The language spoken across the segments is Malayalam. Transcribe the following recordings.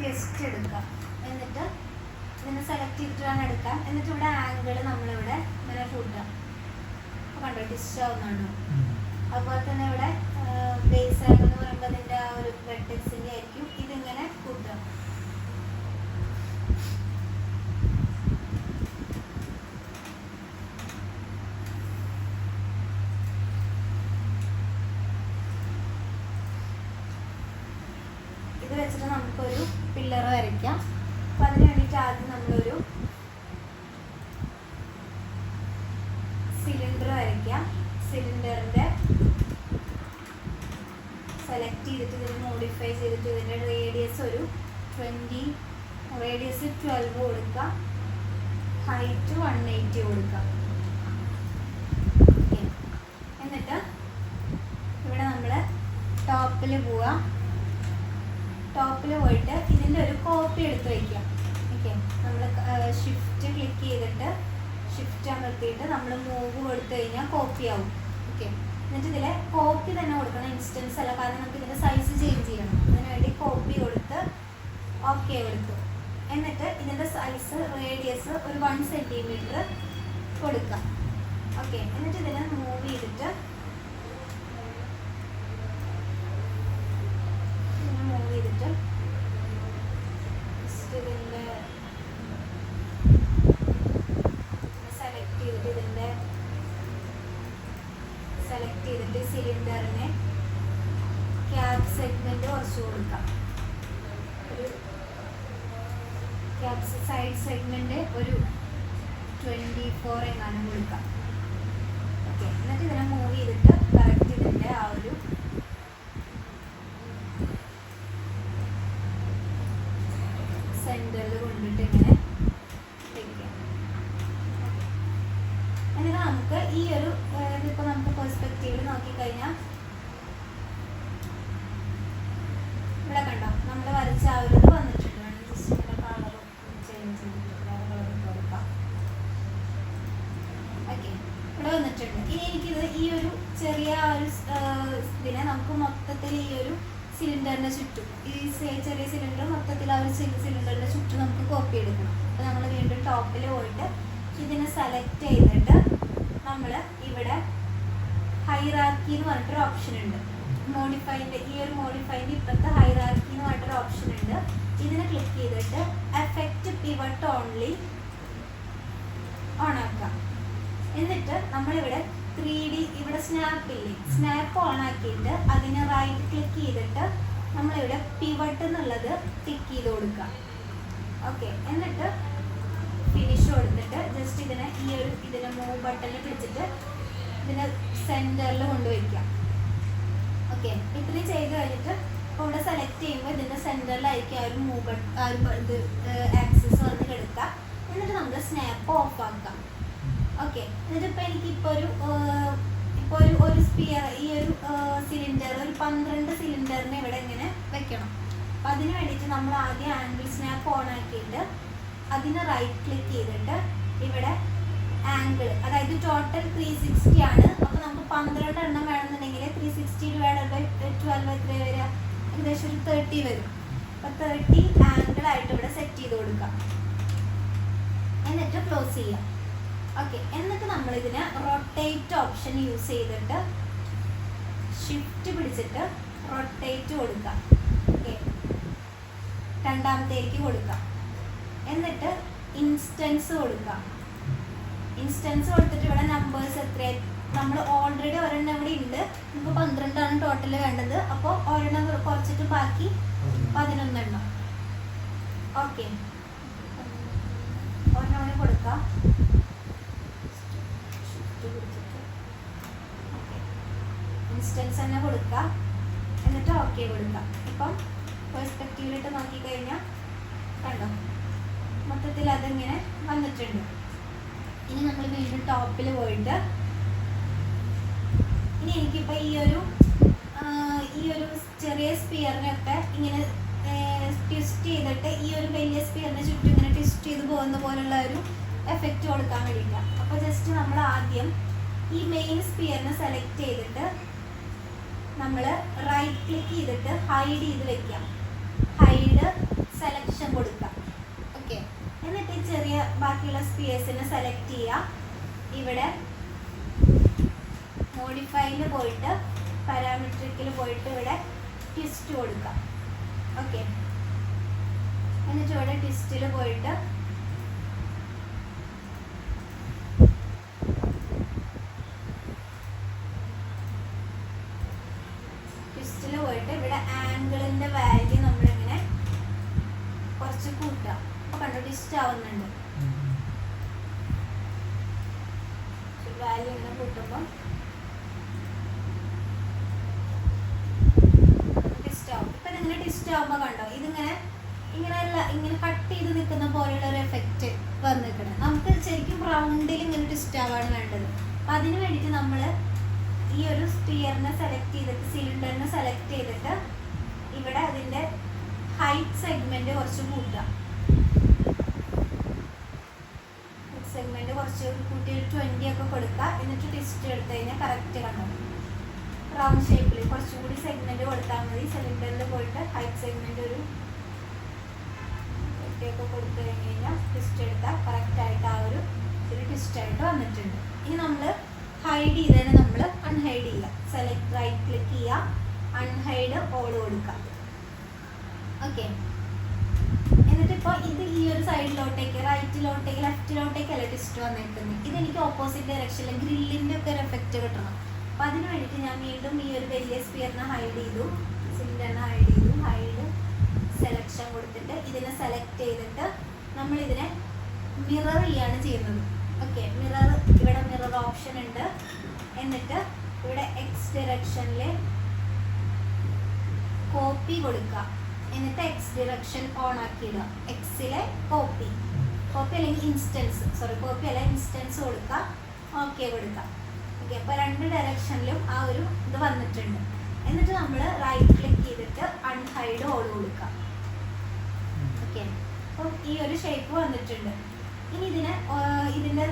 ജസ്റ്റ് എടുക്കാം. എന്നിട്ട് ഇതിനെ സെലക്ട് ചെയ്തിട്ട് വേണം എടുക്കാം. എന്നിട്ട് ഇവിടെ ആംഗിൾ നമ്മളിവിടെ ഇങ്ങനെ കൂട്ടാം. അപ്പോൾ കണ്ടോ ഡിസ്റ്റ് ആവുന്നുണ്ടോ? അതുപോലെ തന്നെ ഇവിടെ ബേസ് ആംഗിൾ എന്ന് പറയുമ്പോൾ അതിൻ്റെ ആ ഒരു വെർട്ടെക്സിൻ്റെ ആയിരിക്കും ഇതിങ്ങനെ കൂട്ടുക. ഇത് വെച്ചിട്ട് നമുക്കൊരു പില്ലർ വരയ്ക്കാം. അപ്പം അതിന് വേണ്ടിയിട്ട് ആദ്യം നമ്മളൊരു സിലിണ്ടർ വരയ്ക്കാം. സിലിണ്ടറിൻ്റെ സെലക്ട് ചെയ്തിട്ട് ഇതിന് മോഡിഫൈ ചെയ്തിട്ട് ഇതിൻ്റെ റേഡിയസ് ഒരു 20, റേഡിയസ് 12 കൊടുക്കുക, ഹൈറ്റ് 180 കൊടുക്കുക. ഓക്കെ, എന്നിട്ട് ഇവിടെ നമ്മൾ ടോപ്പിൽ പോവുക. ടോപ്പിൽ പോയിട്ട് ഇതിൻ്റെ ഒരു കോപ്പി എടുത്ത് വയ്ക്കുക. ഓക്കെ, നമ്മൾ ഷിഫ്റ്റ് ക്ലിക്ക് ചെയ്തിട്ട് ഷിഫ്റ്റ് അമർത്തിയിട്ട് നമ്മൾ മൂവ് കൊടുത്തു കഴിഞ്ഞാൽ കോപ്പി ആവും. ഓക്കെ, എന്നിട്ട് ഇതിലെ കോപ്പി തന്നെ കൊടുക്കണം, ഇൻസ്റ്റൻസ് അല്ല, കാരണം നമുക്ക് ഇതിൻ്റെ സൈസ് ചേഞ്ച് ചെയ്യണം. അതിന് വേണ്ടി കോപ്പി കൊടുത്ത് ഓക്കെ കൊടുത്തു. എന്നിട്ട് ഇതിൻ്റെ സൈസ് റേഡിയസ് ഒരു 1 സെൻറ്റിമീറ്റർ കൊടുക്കാം. ഓക്കെ, എന്നിട്ട് ഇതിനെ മൂവ് ചെയ്തിട്ട് ഇതിൻ്റെ സെലക്ട് ചെയ്തിട്ട് സിലിണ്ടറിനെ ക്യാപ് സെഗ്മെന്റ് കുറച്ച് കൊടുക്കാം. ഒരു ക്യാപ് സൈഡ് സെഗ്മെന്റ് ഒരു 24 എങ്ങാനും കൊടുക്കാം. ഓക്കെ, എന്നിട്ട് ഇതിനെ മൂവ് ചെയ്തിട്ട് കറക്റ്റ് ഇതിൻ്റെ ആ ഒരു സെന്ററിൽ കൊണ്ടിട്ട് ഇങ്ങനെ വെക്കാം. എന്നിട്ട് നമുക്ക് ഈ ഒരു ഇതിപ്പോൾ നമുക്ക് പെർസ്പെക്റ്റീവിൽ നോക്കിക്കഴിഞ്ഞാൽ ഇവിടെ കണ്ടോ നമ്മൾ വരച്ച ആ ഒരു ഇത് വന്നിട്ടുണ്ട്. വേണം ജസ്റ്റ് ഇങ്ങനെ കളർ ചേഞ്ച് ചെയ്തിട്ട് വേറെ കളർ കൊടുക്കാം. ഓക്കെ, ഇവിടെ വന്നിട്ടുണ്ട്. ഇനി എനിക്കിത് ഈ ഒരു ചെറിയ ഒരു ഇതിനെ നമുക്ക് മൊത്തത്തിൽ ഈ ഒരു സിലിണ്ടറിൻ്റെ ചുറ്റും, ഈ ചെറിയ സിലിണ്ടർ മൊത്തത്തിൽ ആ ഒരു സിലിണ്ടറിൻ്റെ ചുറ്റും നമുക്ക് കോപ്പി എടുക്കണം. അപ്പോൾ നമ്മൾ വീണ്ടും ടോപ്പിൽ പോയിട്ട് ഇതിനെ സെലക്ട് ചെയ്തിട്ട് നമ്മൾ ഇവിടെ ഹൈറാർക്കി എന്ന് പറഞ്ഞിട്ടൊരു ഓപ്ഷൻ ഉണ്ട്. മോഡിഫൈൻ്റെ ഈ ഒരു മോഡിഫൈൻ്റെ ഇപ്പോഴത്തെ ഹൈറാർക്കി എന്ന് പറഞ്ഞിട്ടൊരു ഓപ്ഷൻ ഉണ്ട്. ഇതിനെ ക്ലിക്ക് ചെയ്തിട്ട് എഫക്റ്റ് പിവട്ട് ഓൺലി ഓൺ ആക്കാം. എന്നിട്ട് നമ്മളിവിടെ 3D ഇവിടെ സ്നാപ്പ് ഇല്ലേ, സ്നാപ്പ് ഓൺ ആക്കിയിട്ട് അതിനെ റൈറ്റ് ക്ലിക്ക് ചെയ്തിട്ട് നമ്മളിവിടെ പിവട്ട് എന്നുള്ളത് ടിക്ക് ചെയ്ത് കൊടുക്കുക. ഓക്കെ, എന്നിട്ട് ഫിനിഷ് കൊടുത്തിട്ട് ജസ്റ്റ് ഇതിനെ ഈ ഒരു ഇതിനെ മൂവ് ബട്ടണിൽ പിടിച്ചിട്ട് ഇതിനെ സെൻറ്ററിൽ കൊണ്ടുവയ്ക്കാം. ഓക്കെ, ഇത്രയും ചെയ്ത് കഴിഞ്ഞിട്ട് ഇപ്പോൾ ഇവിടെ സെലക്ട് ചെയ്യുമ്പോൾ ഇതിൻ്റെ സെൻറ്ററിലായിരിക്കും ആ ഒരു മൂവ് ആ ഒരു ഇത് ആക്സസ് വന്ന് കിടക്കുക. എന്നിട്ട് നമ്മൾ സ്നാപ്പ് ഓഫ് ആക്കാം. ഓക്കെ, എന്നിട്ട് ഇപ്പോൾ എനിക്കിപ്പോൾ ഒരു സ്പിയർ ഈ ഒരു സിലിണ്ടർ ഒരു 12 സിലിണ്ടറിനെ ഇവിടെ ഇങ്ങനെ വെക്കണം. അപ്പം അതിന് വേണ്ടിയിട്ട് നമ്മൾ ആദ്യം ആംഗിൾ സ്നാപ്പ് ഓൺ ആക്കിയിട്ട് അതിന് റൈറ്റ് ക്ലിക്ക് ചെയ്തിട്ട് ഇവിടെ ആംഗിൾ, അതായത് ടോട്ടൽ 360 ആണ്. അപ്പോൾ നമുക്ക് 12 എണ്ണം വേണമെന്നുണ്ടെങ്കിൽ 360 ഡിവൈഡഡ് ബൈ 12 എത്ര വരിക? ഏകദേശം ഒരു 30 വരും. അപ്പോൾ 30 ആംഗിളായിട്ട് ഇവിടെ സെറ്റ് ചെയ്ത് കൊടുക്കാം. എന്നിട്ട് ക്ലോസ് ചെയ്യാം. ഓക്കെ, എന്നിട്ട് നമ്മളിതിന് റൊട്ടേറ്റ് ഓപ്ഷൻ യൂസ് ചെയ്തിട്ട് ഷിഫ്റ്റ് പിടിച്ചിട്ട് റൊട്ടേറ്റ് കൊടുക്കാം. ഓക്കെ, രണ്ടാമത്തേക്ക് കൊടുക്കാം. എന്നിട്ട് ഇൻസ്റ്റൻസ് കൊടുക്കാം. ഇൻസ്റ്റൻസ് കൊടുത്തിട്ട് ഇവിടെ നമ്പേഴ്സ് എത്ര, നമ്മൾ ഓൾറെഡി ഒരെണ്ണം ഇവിടെ ഉണ്ട്. നമുക്ക് 12 ആണ് ടോട്ടൽ വേണ്ടത്. അപ്പോൾ ഒരെണ്ണം കുറച്ചിട്ട് ബാക്കി 11 എണ്ണം. ഓക്കെ, ഒരെണ്ണം കൊടുക്കാം. ഇൻസ്റ്റൻസ് തന്നെ കൊടുക്കുക. എന്നിട്ട് ഓക്കെ കൊടുക്കുക. ഇപ്പം പെർസ്പെക്റ്റീവിലിട്ട് നോക്കിക്കഴിഞ്ഞാൽ കണ്ടോ മൊത്തത്തിൽ അതിങ്ങനെ വന്നിട്ടുണ്ട്. ഇനി നമ്മൾ വീണ്ടും ടോപ്പിൽ പോയിട്ട് ഇനി എനിക്കിപ്പോൾ ഈ ഒരു ചെറിയ സ്പിയറിനൊക്കെ ഇങ്ങനെ ട്വിസ്റ്റ് ചെയ്തിട്ട് ഈ ഒരു വലിയ സ്പിയറിന് ചുറ്റും ഇങ്ങനെ ട്വിസ്റ്റ് ചെയ്ത് പോകുന്ന പോലുള്ള ഒരു എഫക്റ്റ് കൊടുക്കാൻ വേണ്ടിയിട്ടാണ്. അപ്പോൾ ജസ്റ്റ് നമ്മൾ ആദ്യം ഈ മെയിൻ സ്പിയറിനെ സെലക്ട് ചെയ്തിട്ട് നമ്മൾ റൈറ്റ് ക്ലിക്ക് ചെയ്തിട്ട് ഹൈഡ് ചെയ്ത് വെക്കാം. ഹൈഡ് ഹൈഡ് സെലക്ഷൻ കൊടുക്കാം. ഓക്കെ, എന്നിട്ട് ഈ ചെറിയ ബാക്കിയുള്ള സ്പിയേഴ്സിനെ സെലക്ട് ചെയ്യുക. ഇവിടെ മോഡിഫൈയിൽ പോയിട്ട് പാരാമെട്രിക്കിൽ പോയിട്ട് ഇവിടെ ട്വിസ്റ്റ് കൊടുക്കാം. ഓക്കെ, എന്നിട്ട് ഇവിടെ ട്വിസ്റ്റിൽ പോയിട്ട് ഇവിടെ ആംഗിളിന്റെ വാല്യൂ നമ്മളിങ്ങനെ കുറച്ച് കൂട്ടുക. കണ്ടോ, ട്വിസ്റ്റ് ആവുന്നുണ്ട്. വാല്യൂ ഇങ്ങനെ കൂട്ടുമ്പോൾ ട്വിസ്റ്റ് ആവും. ഇപ്പൊ ഇതിങ്ങനെ ട്വിസ്റ്റ് ആവുമ്പോ കണ്ടോ, ഇതിങ്ങനെ ഇങ്ങനെ കട്ട് ചെയ്ത് നിൽക്കുന്ന പോലെയുള്ള ഒരു എഫക്റ്റ് വന്നിരിക്കണം. നമുക്ക് ശരിക്കും റൗണ്ടിൽ ഇങ്ങനെ ട്വിസ്റ്റ് ആവാണ് വേണ്ടത്. അപ്പൊ അതിന് വേണ്ടിയിട്ട് നമ്മൾ ഈ ഒരു സ്പിയറിനെ സെലക്ട് ചെയ്തിട്ട് സിലിണ്ടറിനെ സെലക്ട് ചെയ്തിട്ട് ഇവിടെ അതിന്റെ ഹൈറ്റ് സെഗ്മെന്റ് കുറച്ച് കൂട്ടുക. സെഗ്മെന്റ് കുറച്ച് കൂട്ടി ഒരു 20 ഒക്കെ കൊടുക്കുക. എന്നിട്ട് ട്വിസ്റ്റ് എടുത്തു കഴിഞ്ഞാൽ കറക്റ്റ് കണ്ടോ, റൗണ്ട് ഷേപ്പിൽ കുറച്ചുകൂടി സെഗ്മെന്റ് കൊടുത്താൽ മതി. സിലിണ്ടറിൽ പോയിട്ട് ഹൈറ്റ് സെഗ്മെന്റ് ഒരു 20 ഒക്കെ കൊടുത്തു കഴിഞ്ഞാൽ ട്വിസ്റ്റ് എടുത്താൽ കറക്റ്റ് ആയിട്ട് ആ ഒരു ട്വിസ്റ്റ് ആയിട്ട് വന്നിട്ടുണ്ട്. ഇനി നമ്മൾ ഹൈഡ് ചെയ്തതിനെ നമ്മൾ അൺഹൈഡ് ചെയ്യുക. സെലക്ട് റൈറ്റ് ക്ലിക്ക് ചെയ്യുക, അൺഹൈഡ് ഓൾ കൊടുക്കുക. ഓക്കെ, എന്നിട്ട് ഇപ്പോൾ ഇത് ഈ ഒരു സൈഡിലോട്ടേക്ക് റൈറ്റിലോട്ടേക്ക് ലെഫ്റ്റിലോട്ടേക്കല്ല ട്വിസ്റ്റ് വന്നിരിക്കുന്നത്. ഇതെനിക്ക് ഓപ്പോസിറ്റ് ഡയറക്ഷനിൽ ഗ്രില്ലിൻ്റെ ഒക്കെ ഒരു എഫക്റ്റ് കിട്ടണം. അപ്പം അതിന് വേണ്ടിയിട്ട് ഞാൻ വീണ്ടും ഈ ഒരു വലിയ സ്പിയറിനെ ഹൈഡ് ചെയ്തു, സിലിണ്ടറിനെ ഹൈഡ് ചെയ്തു. ഹൈഡ് സെലക്ഷൻ കൊടുത്തിട്ട് ഇതിനെ സെലക്ട് ചെയ്തിട്ട് നമ്മളിതിനെ മിറർ ചെയ്യാണ് ചെയ്യുന്നത്. ഓക്കെ, മിറർ, ഇവിടെ മിറർ ഓപ്ഷൻ ഉണ്ട്. എന്നിട്ട് ഇവിടെ എക്സ് ഡയറക്ഷനിൽ കോപ്പി കൊടുക്കുക. എന്നിട്ട് എക്സ് ഡയറക്ഷൻ ഓൺ ആക്കിയിടുക. എക്സിലെ കോപ്പി അല്ലെങ്കിൽ കോപ്പി അല്ല ഇൻസ്റ്റൻസ് കൊടുക്കുക. ഓക്കെ കൊടുക്കുക. ഓക്കെ, അപ്പോൾ 2 ഡയറക്ഷനിലും ആ ഒരു ഇത് വന്നിട്ടുണ്ട്. എന്നിട്ട് നമ്മൾ റൈറ്റ് ക്ലിക്ക് ചെയ്തിട്ട് അൺഹൈഡ് ഓൾ കൊടുക്കുക. ഓക്കെ, അപ്പം ഈ ഒരു ഷേപ്പ് വന്നിട്ടുണ്ട്. ഇനി ഇതിൻ്റെ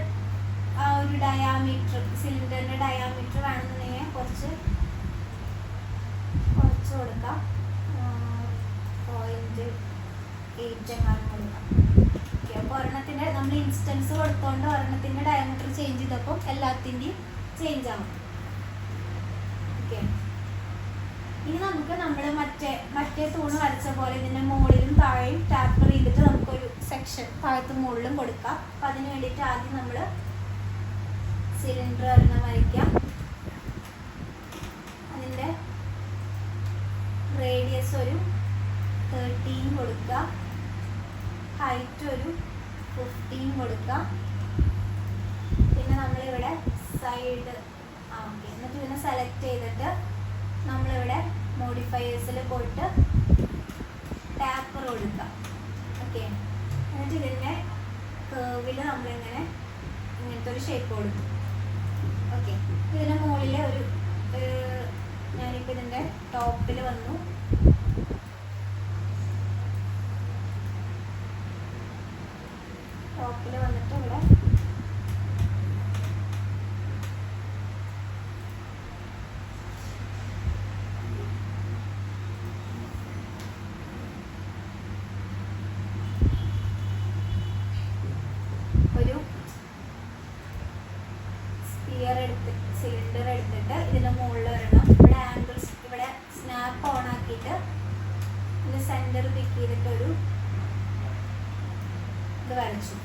ആ ഒരു ഡയാമീറ്റർ, സിലിണ്ടറിൻ്റെ ഡയാമീറ്റർ വേണമെന്നുണ്ടെങ്കിൽ കുറച്ച് കൊടുക്കാം. 0.8 എങ്ങാനും കൊടുക്കാം. ഓക്കെ, അപ്പോൾ ഒരെണ്ണത്തിൻ്റെ നമ്മൾ ഇൻസ്റ്റൻസ് കൊടുത്തോണ്ട് ഒരെണ്ണത്തിൻ്റെ ഡയമീറ്റർ ചേഞ്ച് ചെയ്തപ്പോൾ എല്ലാത്തിൻ്റെയും ചേഞ്ച് ആവും. ഓക്കെ, ഇനി നമുക്ക് നമ്മൾ മറ്റേ തൂണ് വരച്ച പോലെ ഇതിൻ്റെ മുകളിലും താഴെയും ടാപ്പർ ചെയ്തിട്ട് നമുക്കൊരു സെക്ഷൻ താഴത്തും മുകളിലും കൊടുക്കാം. അപ്പം അതിന് വേണ്ടിയിട്ട് ആദ്യം നമ്മൾ സിലിണ്ടർ ഒരെണ്ണം വരയ്ക്കാം. അതിൻ്റെ റേഡിയസ് ഒരു 13 കൊടുക്കുക. ഹൈറ്റ് ഒരു 15 കൊടുക്കുക. പിന്നെ നമ്മളിവിടെ സൈഡ് ഓക്കെ, എന്നിട്ട് ഇതിനെ സെലക്ട് ചെയ്തിട്ട് നമ്മളിവിടെ മോഡിഫയേഴ്സിൽ പോയിട്ട് ടാപ്പർ കൊടുക്കുക. ഓക്കെ, എന്നിട്ട് ഇതിൻ്റെ കേർവിൽ നമ്മളിങ്ങനെ ഇങ്ങനത്തെ ഒരു ഷേപ്പ് കൊടുക്കും. ഓക്കെ, ഇതിൻ്റെ മുകളിൽ ഞാനിപ്പോൾ ഇതിൻ്റെ ടോപ്പിൽ വന്നു. ടോപ്പിൽ വന്നിട്ട് ഇവിടെ ഒരു സിലിണ്ടർ എടുത്തിട്ട് ഇതിൻ്റെ മുകളിൽ വരണം. ഇവിടെ ആംഗിൾസ് ഇവിടെ സ്നാപ്പ് ഓൺ ആക്കിയിട്ട് ഇതിൻ്റെ സെൻറ്റർ പിക്ക് ചെയ്തിട്ടൊരു ഇത് വരച്ചു.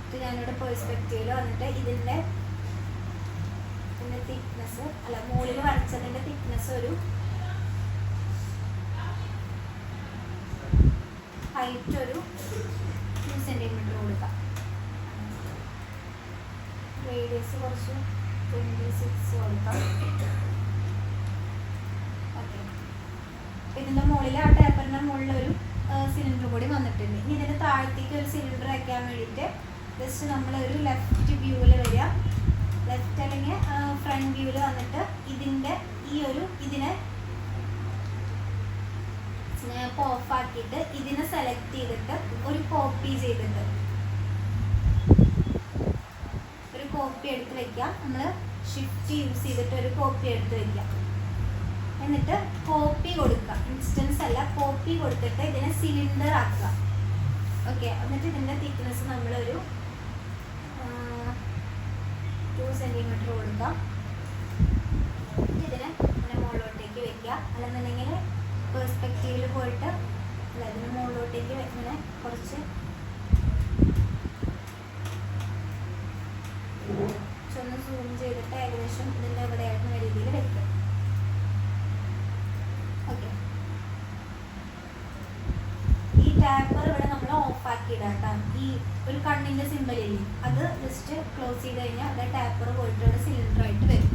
ഇത് ഞാനിവിടെ പെർസ്പെക്റ്റീവിൽ വന്നിട്ട് ഇതിൻ്റെ തിക്നെസ് മുകളിൽ വരച്ചതിൻ്റെ തിക്നെസ് ഒരു ഹൈറ്റ് ഒരു 2 സെൻറ്റിമീറ്റർ കൊടുക്കാം. റേഡിയസ് കുറച്ച് 26 കൊടുക്കാം. ഓക്കെ, ഇതിൻ്റെ മുകളിൽ ആ ടേപ്പറിൻ്റെ മുകളിൽ ഒരു സിലിണ്ടർ കൂടി വന്നിട്ടുണ്ട്. ഇനി ഇതിൻ്റെ താഴത്തേക്ക് ഒരു സിലിണ്ടർ വയ്ക്കാൻ വേണ്ടിയിട്ട് ജസ്റ്റ് നമ്മളൊരു ലെഫ്റ്റ് വ്യൂവിൽ വരിക. ലെഫ്റ്റ് അല്ലെങ്കിൽ ഫ്രണ്ട് വ്യൂവിൽ വന്നിട്ട് ഇതിനെ സ്നാപ്പ് ഓഫ് ആക്കിയിട്ട് ഇതിനെ സെലക്ട് ചെയ്തിട്ട് ഒരു കോപ്പി ചെയ്തിട്ട് കോപ്പി എടുത്ത് വെക്കാം. നമ്മൾ ഷിഫ്റ്റ് യൂസ് ചെയ്തിട്ട് ഒരു കോപ്പി എടുത്ത് വെക്കാം. എന്നിട്ട് കോപ്പി കൊടുക്കുക, ഇൻസ്റ്റൻസ് അല്ല കോപ്പി കൊടുത്തിട്ട് ഇതിനെ സിലിണ്ടർ ആക്കുക. ഓക്കെ, എന്നിട്ട് ഇതിൻ്റെ തിക്നെസ് നമ്മളൊരു 2 സെൻറ്റിമീറ്റർ കൊടുക്കാം. ഇതിനെ ഇതിനെ മുകളിലോട്ടേക്ക് വെക്കുക. അല്ലെന്നുണ്ടെങ്കിൽ പെർസ്പെക്റ്റീവിൽ പോയിട്ട് അല്ല ഇതിന് മുകളിലോട്ടേക്ക് ഇങ്ങനെ കുറച്ച് ഒന്ന് സൂം ചെയ്തിട്ട് ഏകദേശം ഇതിൻ്റെ എവിടെയായിട്ടുള്ള രീതിയിൽ വെക്കുക. ഓക്കെ, ഈ ടാപ്പർ ഇവിടെ നമ്മൾ ഓഫാക്കി ഇടാം. ഈ ഒരു കണ്ണിൻ്റെ സിമ്പിൾ ഇല്ലേ, അത് ജസ്റ്റ് ക്ലോസ് ചെയ്ത് കഴിഞ്ഞാൽ അത് ടാപ്പർ പോയിട്ട് ഇവിടെ സിലിണ്ടറായിട്ട് വരും.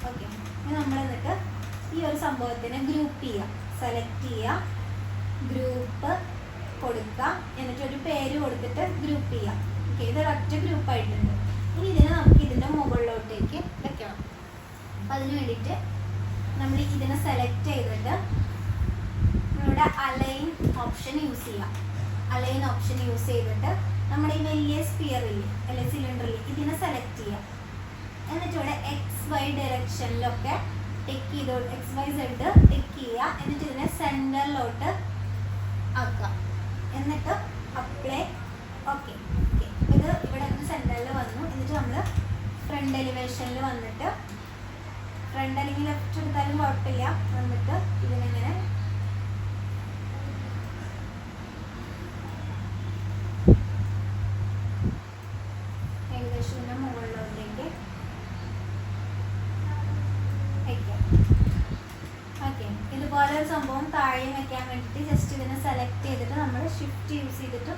ഓക്കെ, ഇനി നമ്മൾ എന്നിട്ട് ഈ ഒരു സംഭവത്തിനെ ഗ്രൂപ്പ് ചെയ്യുക, സെലക്ട് ചെയ്യുക, ഗ്രൂപ്പ് കൊടുക്കുക, എന്നിട്ട് ഒരു പേര് കൊടുത്തിട്ട് ഗ്രൂപ്പ് ചെയ്യുക. ഓക്കെ, ഇത് ഒറ്റ ഗ്രൂപ്പായിട്ടുണ്ട്. ഇനി ഇതിനെ നമുക്ക് ഇതിൻ്റെ മുകളിലോട്ടേക്ക് വെക്കണം. അപ്പം അതിന് വേണ്ടിയിട്ട് നമ്മൾ ഇതിനെ സെലക്ട് ചെയ്തിട്ട് നമ്മുടെ അലൈൻ ഓപ്ഷൻ യൂസ് ചെയ്യാം. അലൈൻ ഓപ്ഷൻ യൂസ് ചെയ്തിട്ട് നമ്മുടെ ഈ വലിയ സ്പിയറിൽ അല്ലെങ്കിൽ സിലിണ്ടറിൽ ഇതിനെ സെലക്ട് ചെയ്യാം. എന്നിട്ട് ഇവിടെ XY ഡയറക്ഷനിലൊക്കെ ടിക്ക് ചെയ്തോ, XYZ ടിക്ക് ചെയ്യുക. എന്നിട്ട് ഇതിനെ സെൻറ്ററിലോട്ട് ആക്കുക. എന്നിട്ട് അപ്ലൈ. ഓക്കെ, ഇത് ഇവിടെ സെൻറ്ററിൽ വന്നു. എന്നിട്ട് നമ്മൾ ഫ്രണ്ട് എലിവേഷനിൽ വന്നിട്ട് ഫ്രണ്ട് അല്ലെങ്കിൽ ലെഫ്റ്റ് എടുത്താലും കുഴപ്പമില്ല. വന്നിട്ട് ഇതിനെങ്ങനെ ഏകദേശം ഇതിൻ്റെ മുകളിലോട്ടേക്ക് വയ്ക്കാം. ഓക്കെ, ഇതുപോലെ ഒരു സംഭവം താഴെ വയ്ക്കാൻ വേണ്ടിയിട്ട് ജസ്റ്റ് ഇതിനെ സെലക്ട് ചെയ്തിട്ട് നമ്മൾ ഷിഫ്റ്റ് യൂസ് ചെയ്തിട്ട്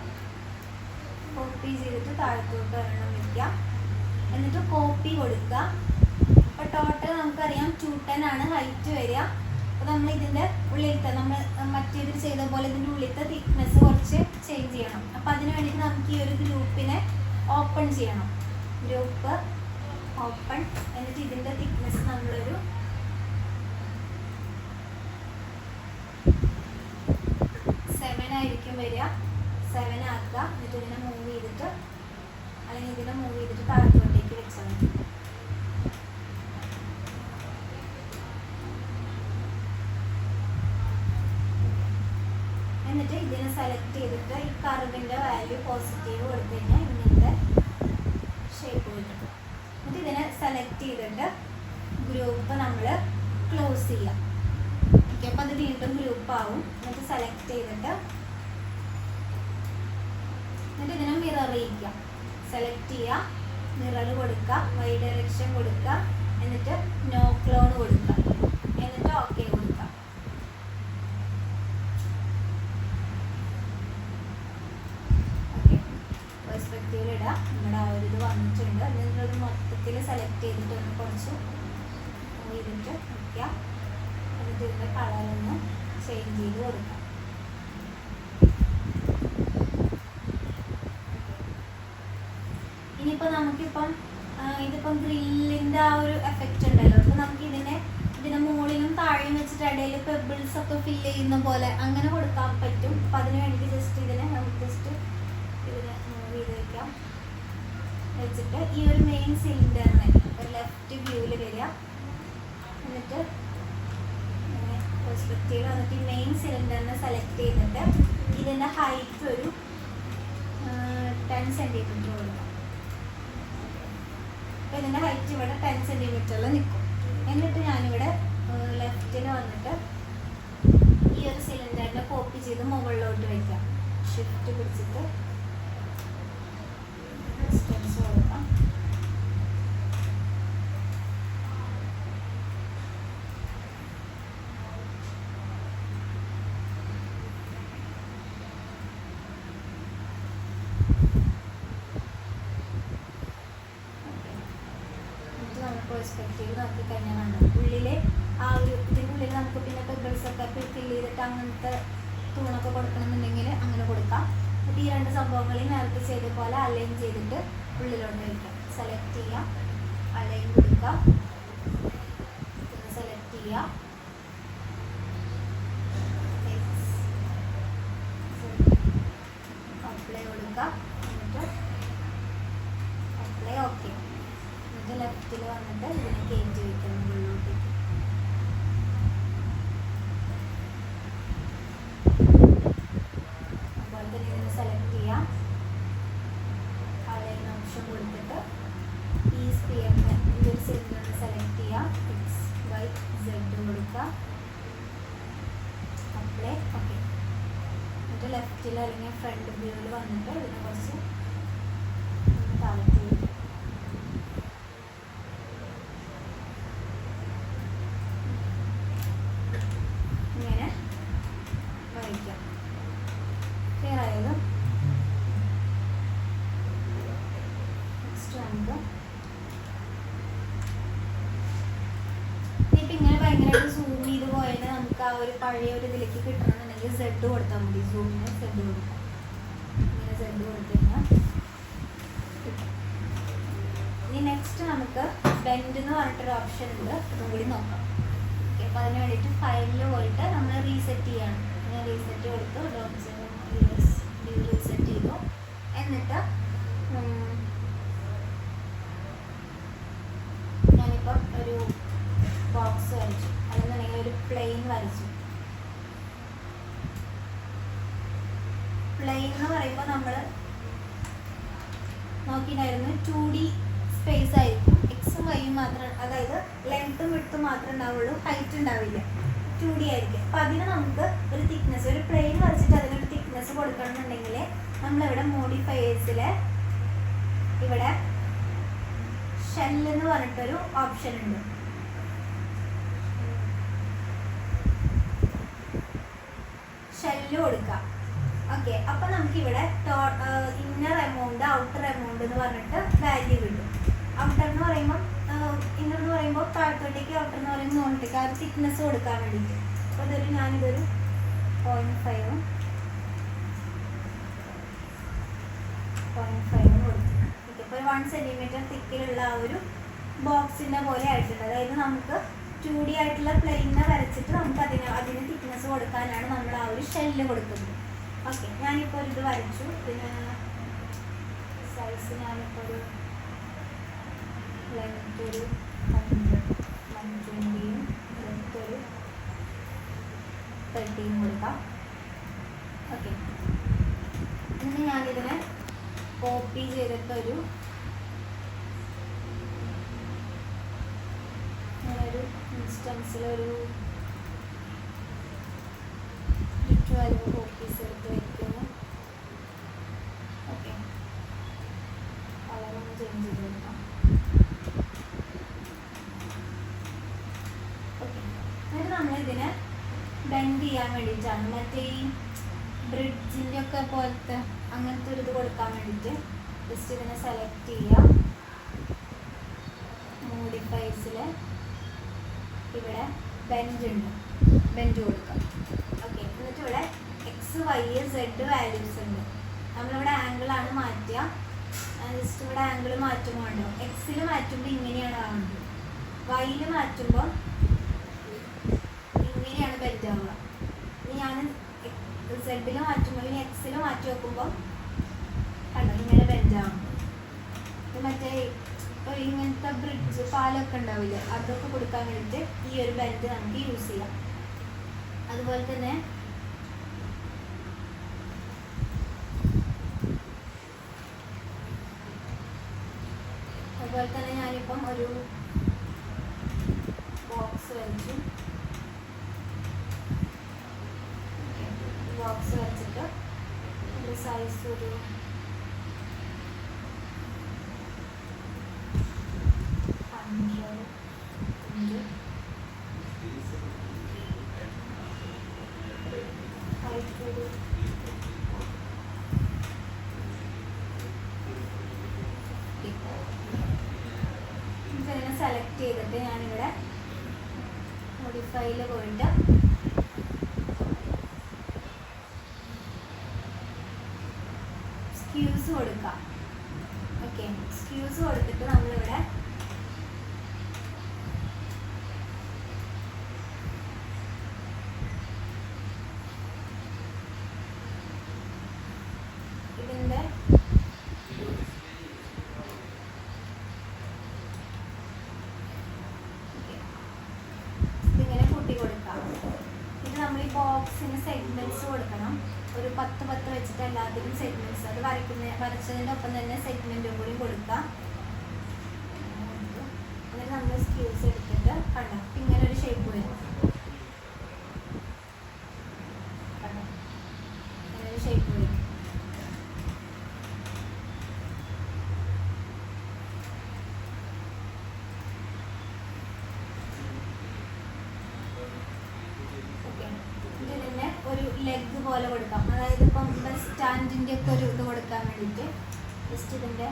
കോപ്പി ചെയ്തിട്ട് താഴത്തോട്ട് ഒരെണ്ണം വയ്ക്കാം. എന്നിട്ട് കോപ്പി കൊടുക്കുക. അപ്പോൾ ടോട്ടൽ നമുക്കറിയാം 210 ആണ് ഹൈറ്റ് വരിക. അപ്പോൾ നമ്മൾ ഇതിൻ്റെ ഉള്ളിലത്തെ നമ്മൾ മറ്റേതിൽ ചെയ്ത പോലെ ഇതിൻ്റെ ഉള്ളിലത്തെ തിക്നെസ് കുറച്ച് ചേഞ്ച് ചെയ്യണം. അപ്പോൾ അതിന് വേണ്ടിയിട്ട് നമുക്ക് ഈ ഒരു ഗ്രൂപ്പിനെ ഓപ്പൺ ചെയ്യണം. Group open. എന്നിട്ട് ഇതിൻ്റെ തിക്നെസ് നമ്മളൊരു 7 ആയിരിക്കും വരിക. 7 ആക്കുക. എന്നിട്ട് ഇതിനെ മൂവ് ചെയ്തിട്ട് അല്ലെങ്കിൽ ഇതിനെ മൂവ് ചെയ്തിട്ട് താഴത്തോട്ടേക്ക് വെച്ചാൽ മതി. എന്നിട്ട് ഇതിനെ സെലക്ട് ചെയ്തിട്ട് ഈ കർവിൻ്റെ വാല്യൂ പോസിറ്റീവ് കൊടുത്തു കഴിഞ്ഞാൽ ഇങ്ങനത്തെ ഷേപ്പ് കിട്ടും. എന്നിട്ട് ഇതിനെ സെലക്ട് ചെയ്തിട്ട് ഗ്രൂപ്പ് നമ്മൾ ക്ലോസ് ചെയ്യാം. ഓക്കെ, അപ്പോൾ അത് വീണ്ടും ഗ്രൂപ്പ് ആവും. എന്നിട്ട് സെലക്ട് ചെയ്തിട്ട് എന്നിട്ട് ഇതിനെ മിറർ ചെയ്യിക്കുക. സെലക്ട് ചെയ്യുക, മിറർ കൊടുക്കുക, Y ഡയറക്ഷൻ കൊടുക്കുക, എന്നിട്ട് നോ ക്ലോൺ കൊടുക്കുക, എന്നിട്ട് ഓക്കെ കൊടുക്കുക. ഓക്കെ, പെർസ്പെക്റ്റീവിൽ ഇടുക. നമ്മുടെ ആ ഒരു ഇത് വന്നിട്ടുണ്ട്. നിങ്ങളൊരു മൊത്തത്തിൽ സെലക്ട് ചെയ്തിട്ട് ഒന്ന് കുറച്ച് ചെയ്തിട്ട് വയ്ക്കുക. എന്നിട്ട് ഇതിൻ്റെ കളറൊന്ന് ചേഞ്ച് ചെയ്ത് കൊടുക്കുക. ഇനിയിപ്പോൾ നമുക്കിപ്പം ഇതിപ്പം ഗ്രില്ലിൻ്റെ ആ ഒരു എഫക്റ്റ് ഉണ്ടല്ലോ. അപ്പോൾ നമുക്ക് ഇതിനെ മുകളിലും താഴെയും വെച്ചിട്ട് ഇടയിൽ പെബിൾസ് ഒക്കെ ഫില്ല് ചെയ്യുന്ന പോലെ അങ്ങനെ കൊടുക്കാൻ പറ്റും. അപ്പം അതിന് വേണ്ടി ജസ്റ്റ് ഇതിനെ നമുക്ക് ജസ്റ്റ് ഇതിനെ മൂവ് ചെയ്ത് വയ്ക്കാം. വെച്ചിട്ട് ഈ ഒരു മെയിൻ സിലിണ്ടറിനെ ഒരു ലെഫ്റ്റ് വ്യൂവിൽ വരിക. എന്നിട്ട് പെർസ്പെക്റ്റീവ് വന്നിട്ട് ഈ മെയിൻ സിലിണ്ടറിനെ സെലക്ട് ചെയ്തിട്ട് ഇതിൻ്റെ ഹൈറ്റ് ഒരു 10 സെൻറ്റിമീറ്റർ കൊടുക്കാം. അപ്പോൾ ഇതിൻ്റെ ഹൈറ്റ് ഇവിടെ 10 സെൻറ്റിമീറ്ററിൽ നിൽക്കും. എന്നിട്ട് ഞാനിവിടെ ലെഫ്റ്റിൽ വന്നിട്ട് ഈ ഒരു സിലിണ്ടറിനെ കോപ്പി ചെയ്ത് മുകളിലോട്ട് വയ്ക്കാം. ഷിഫ്റ്റ് പിടിച്ചിട്ട് ഡിസ്റ്റൻസ് കൊടുക്കാം. പെർസ്പെക്റ്റീവ് നോക്കി കഴിഞ്ഞാൽ കണ്ടു ഉള്ളിൽ ആ ഒരു ഇതിനുള്ളിൽ നമുക്ക് പിന്നെ പെബിൾസൊക്കെ ഫില്ല് ചെയ്തിട്ട് അങ്ങനത്തെ തൂണൊക്കെ കൊടുക്കണമെന്നുണ്ടെങ്കിൽ അങ്ങനെ കൊടുക്കാം. അപ്പോൾ ഈ രണ്ട് സംഭവങ്ങളിൽ നേരത്തെ ചെയ്ത പോലെ അലൈൻ ചെയ്തിട്ട് ഉള്ളിലോട്ട് വയ്ക്കാം. സെലക്ട് ചെയ്യാം, അലൈൻ കൊടുക്കാം, പിന്നെ സെലക്ട് ചെയ്യാം, അപ്ലൈ കൊടുക്കാം, എന്നിട്ട് അപ്ലൈ ഓക്കെ. ലെഫ്റ്റിൽ വന്നിട്ട് ഇതിനെ കയറ്റി വയ്ക്കണം ഉള്ളിലോട്ടേക്ക്. റൈറ്റിൽ അല്ലെങ്കിൽ ഫ്രണ്ട് വ്യൂവിൽ വന്നിട്ട് ഇതിനെ കുറച്ച് താഴ്ത്തി വരും. ഇങ്ങനെ വരയ്ക്കാം. ക്ലിയർ ആയത്? നെക്സ്റ്റ് നമുക്ക് ഇപ്പം ഇങ്ങനെ ഭയങ്കരമായിട്ട് സൂം ചെയ്ത് പോയാൽ നമുക്ക് ആ ഒരു പഴയ ഒരു ഇതിലേക്ക് കിട്ടണമെന്നുണ്ടെങ്കിൽ സെഡ് കൊടുത്താൽ മതി. സൂമിന് സെഡ് കൊടുക്കാം. ഇങ്ങനെ സെഡ് കൊടുത്തു കഴിഞ്ഞാൽ കിട്ടും. ഇനി നെക്സ്റ്റ് നമുക്ക് ബെൻഡ് എന്ന് പറഞ്ഞിട്ടൊരു ഓപ്ഷൻ ഉണ്ട്, അതും കൂടി നോക്കാം. ഓക്കെ, അപ്പോൾ അതിന് വേണ്ടിയിട്ട് ഫയലിൽ പോയിട്ട് നമ്മൾ റീസെറ്റ് ചെയ്യണം. ഞാൻ റീസെറ്റ് കൊടുത്തു, റീസെറ്റ് ചെയ്തു. എന്നിട്ട് ഞാനിപ്പം ഒരു ബോക്സ് വരച്ചു, അല്ലെന്നുണ്ടെങ്കിൽ ഒരു പ്ലെയിൻ വരച്ചു. പ്ലെയിൻ എന്ന് പറയുമ്പോൾ നമ്മൾ നോക്കിയിട്ടായിരുന്നു 2D സ്പേസ് ആയിരിക്കും. എക്സും വൈയും മാത്രം, അതായത് ലെങ്ത്തും വിഡ്ത്തും മാത്രമേ ഉണ്ടാവുള്ളൂ, ഹൈറ്റ് ഉണ്ടാവില്ല. 2D ആയിരിക്കും. അപ്പം അതിന് നമുക്ക് ഒരു തിക്നെസ്, ഒരു പ്ലെയിൻ വരച്ചിട്ട് അതിനൊരു തിക്നെസ് കൊടുക്കണമെന്നുണ്ടെങ്കിൽ നമ്മളിവിടെ മോഡിഫയേഴ്സിൽ ഇവിടെ ഷെല്ല് എന്ന് പറഞ്ഞിട്ടൊരു ഓപ്ഷൻ ഉണ്ട്. ഷെല്ല് കൊടുക്കാം. ഓക്കെ, അപ്പം നമുക്കിവിടെ ഇന്നർ എമൗണ്ട്, ഔട്ടർ എമൗണ്ട് എന്ന് പറഞ്ഞിട്ട് വാല്യൂ കിട്ടും. ഔട്ടർ എന്ന് പറയുമ്പോൾ ഇന്നർ എന്ന് പറയുമ്പോൾ താഴത്തോട്ടേക്ക്, ഔട്ടർ എന്ന് പറയുമ്പോൾ മുകളിലേക്ക് ആ ഒരു തിക്നെസ് കൊടുക്കാൻ വേണ്ടിയിട്ട്. അപ്പോൾ ഞാനിതൊരു 0.5 കൊടുക്കും. ഓക്കെ, അപ്പോൾ 1 സെൻറ്റിമീറ്റർ തിക്കിലുള്ള ആ ഒരു ബോക്സിൻ്റെ പോലെ ആയിട്ടുണ്ട്. അതായത് നമുക്ക് 2D ആയിട്ടുള്ള പ്ലെയിനെ വരച്ചിട്ട് നമുക്ക് അതിന് തിക്നെസ് കൊടുക്കാനാണ് നമ്മൾ ആ ഒരു ഷെല്ല് കൊടുക്കുന്നത്. ഓക്കെ, ഞാനിപ്പോൾ ഇത് വരച്ചു. ഇതിന് സൈസ് ഞാനിപ്പോൾ ഒരു ലെങ്ത് ഒരു 120 ലെങ്ത് ഒരു 30 കൊടുക്കാം. ഓക്കെ, ഇനി ഞാനിതിനെ കോപ്പി ചെയ്തിട്ടൊരു ഇൻസ്റ്റൻസിലൊരു 12 കോപ്പീസ് എടുത്ത് വയ്ക്കുന്നു. ഓക്കെ, കളറൊന്ന് ചേഞ്ച് ചെയ്ത് കൊടുക്കാം. ഓക്കെ, എന്നിട്ട് നമ്മളിതിനെ ബെൻഡ് ചെയ്യാൻ വേണ്ടിയിട്ടാണ്, മറ്റേ ഈ ബ്രിഡ്ജിൻ്റെ ഒക്കെ പോലത്തെ അങ്ങനത്തെ ഒരു ഇത് കൊടുക്കാൻ വേണ്ടിയിട്ട് ജസ്റ്റ് ഇതിനെ സെലക്ട് ചെയ്യാം. മോഡിഫൈസിൽ ഇവിടെ ബെൻഡ് ഉണ്ട്, ബെൻഡ് കൊടുക്കാം. ഓക്കെ, എന്നിട്ട് ഇവിടെ എക്സ് വൈ സെഡ് വാല്യൂസ് ഉണ്ട്. നമ്മളിവിടെ ആംഗിളാണ് മാറ്റുക. ജസ്റ്റ് ഇവിടെ ആംഗിൾ മാറ്റുമ്പോൾ ഉണ്ടോ, എക്സിൽ മാറ്റുമ്പോൾ ഇങ്ങനെയാണ് ആവുന്നത്, വൈയിൽ മാറ്റുമ്പോൾ ഇങ്ങനെയാണ് ബെൻഡ് ആവുക. ഇനി ഞാൻ സെഡിൽ മാറ്റുമ്പോൾ, ഇനി എക്സിൽ മാറ്റി വെക്കുമ്പോൾ കണ്ടോ ഇങ്ങനെ ബെൻഡ് ആവും. മറ്റേ ഇപ്പോൾ ഇങ്ങനത്തെ ബ്രിഡ്ജ്, പാലൊക്കെ ഉണ്ടാവില്ലേ, അതൊക്കെ കൊടുക്കാൻ വേണ്ടിയിട്ട് ഈ ഒരു ബെൻഡ് നമുക്ക് യൂസ് ചെയ്യാം. അതുപോലെ തന്നെ ഞാനിപ്പം ഒരു ബോക്സ് വരച്ചു. ബോക്സ് വരച്ചിട്ട് ഒരു സൈസ് ഒരു 100 ഇതിനെ സെലക്ട് ചെയ്തിട്ട് ഞാനിവിടെ മോഡിഫൈയിൽ പോയിട്ട് സ്ക്യൂസ് കൊടുക്കാം. ഓക്കെ, സ്ക്യൂസ് കൊടുത്തിട്ട് നമ്മളിവിടെ ഇതിൻ്റെ ഇതിങ്ങനെ കൂട്ടി കൊടുക്കാം. ഇത് നമ്മൾ ഈ ബോക്സിന് സെഗ്മെന്റ്സ് കൊടുക്കണം. ഒരു 10 വെച്ചിട്ട് എല്ലാത്തിനും സെഗ്മെന്റ്സ്, അത് വരച്ചതിൻ്റെ ഒപ്പം തന്നെ സെഗ്മെന്റും കൂടി കൊടുക്കാം. എന്നിട്ട് നമ്മൾ സ്ക്യൂസ് എടുത്തിട്ട് കണ്ടോ ഇങ്ങനെ ഒരു ഷേപ്പ് വരും. കണ്ടോ ഇങ്ങനെ ഒരു ഷേപ്പ് വരും. ലെഗ് പോലെ കൊടുക്കാം. അതായത് ഇപ്പം ബസ് സ്റ്റാൻഡിൻ്റെ ഒക്കെ ഒരു ഇത് കൊടുക്കാൻ വേണ്ടിയിട്ട് ജസ്റ്റ് ഇതിൻ്റെ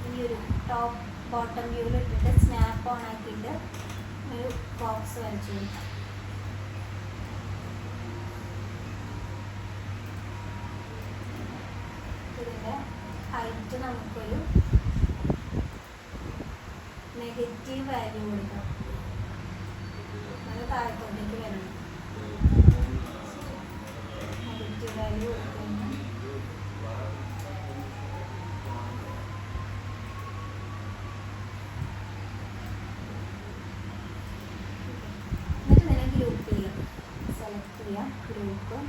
ഈ ഒരു ടോപ്പ് ബോട്ടം വ്യൂവിൽ ഇട്ടിട്ട് സ്നാപ്പ് ഓൺ ആക്കിയിട്ട് ഒരു ബോക്സ് വരച്ചു കൊടുക്കാം. ഇതിൻ്റെ ഹൈറ്റ് നമുക്കൊരു നെഗറ്റീവ് വാല്യൂ കൊടുക്കാം. അത് താഴത്തോട്ടേക്ക് വരണം. നെഗറ്റീവ് വാല്യൂ കൊടുക്കുന്നു. എന്നിട്ട് ഇതിനെ ഗ്രൂപ്പ് ചെയ്യാം. സെലക്ട് ചെയ്യാം ഗ്രൂപ്പ്.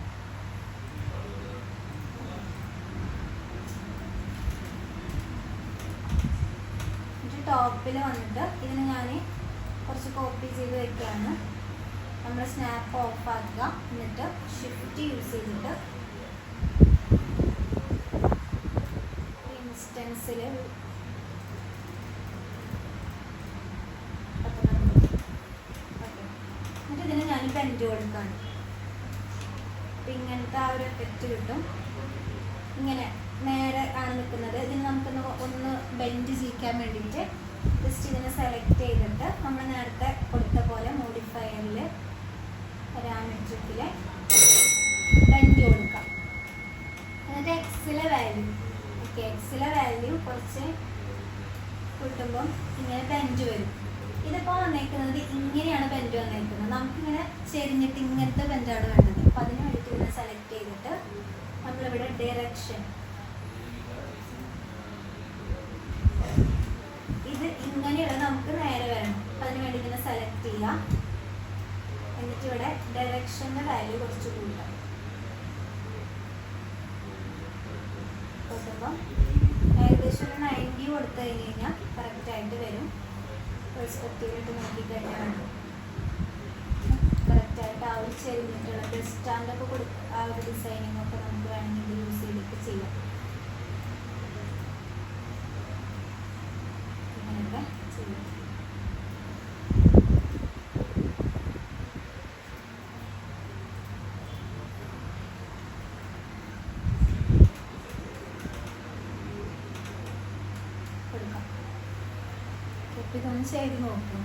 ടോപ്പിൽ വന്നിട്ട് ഇതിന് ഞാൻ കുറച്ച് കോപ്പി ചെയ്ത് വെക്കുകയാണ്. നമ്മൾ സ്നാപ്പ് ഓഫ് ആക്കുക. എന്നിട്ട് ഷിഫ്റ്റ് യൂസ് ചെയ്തിട്ട് ഇൻസ്റ്റൻസിൽ എന്നിട്ട് ഇതിന് ഞാൻ ബെൻഡ് കൊടുക്കുകയാണ്. അപ്പം ഇങ്ങനത്തെ ആ ഒരു എഫക്റ്റ് കിട്ടും. ഇങ്ങനെ നേരെ ആണ് നിൽക്കുന്നത്. ഇതിന് നമുക്കൊന്ന് ഒന്ന് ബെൻഡ് ചെയ്യിക്കാൻ വേണ്ടിയിട്ട് ജസ്റ്റ് ഇതിനെ സെലക്ട് ചെയ്തിട്ട് നമ്മൾ നേരത്തെ കൊടുത്ത പോലെ മോഡിഫയറിൽ പാരാമെട്രിക്കിൽ ബെൻഡ് കൊടുക്കാം. എന്നിട്ട് എക്സിലെ വാല്യൂ എക്സിലെ വാല്യൂ കുറച്ച് കിട്ടുമ്പം ഇങ്ങനെ ബെൻഡ് വരും. ഇതിപ്പോൾ വന്നേക്കുന്നത് ഇങ്ങനെയാണ് ബെൻഡ് വന്നേക്കുന്നത്. നമുക്കിങ്ങനെ ചെരിഞ്ഞിട്ട് ഇങ്ങനത്തെ ബെൻഡാണ് വേണ്ടത്. അപ്പം അതിന് വേണ്ടിയിട്ട് ഇതിനെ സെലക്ട് ചെയ്തിട്ട് നമ്മളിവിടെ ഡയറക്ഷൻ ഇത് ഇങ്ങനെയുള്ള നമുക്ക് നേരെ വരണം. അപ്പം അതിന് വേണ്ടി ഇങ്ങനെ സെലക്ട് ചെയ്യാം. എന്നിട്ട് ഇവിടെ ഡയറക്ഷൻ്റെ വാല്യൂ കുറച്ച് കൂട്ടാം. കൊടുക്കുമ്പം ഏകദേശം ഒരു 90 കൊടുത്തു കഴിഞ്ഞ് കഴിഞ്ഞാൽ കറക്റ്റായിട്ട് വരും. പെർസ്പെക്റ്റീവിലിട്ട് നോക്കിക്കഴിഞ്ഞാൽ കറക്റ്റായിട്ട് ആ ഒരു ചെരിഞ്ഞിട്ടുള്ള ബസ് സ്റ്റാൻഡൊക്കെ കൊടുക്കുക. ആ ഒരു ഡിസൈനിങ് ഒക്കെ നമുക്ക് വേണമെങ്കിൽ യൂസ് ചെയ്തിട്ട് ചെയ്യാം. ഇങ്ങനെയൊക്കെ ചെയ്യാം. കൊടുക്കാം. ഇതൊന്ന് ചെയ്ത് നോക്കും.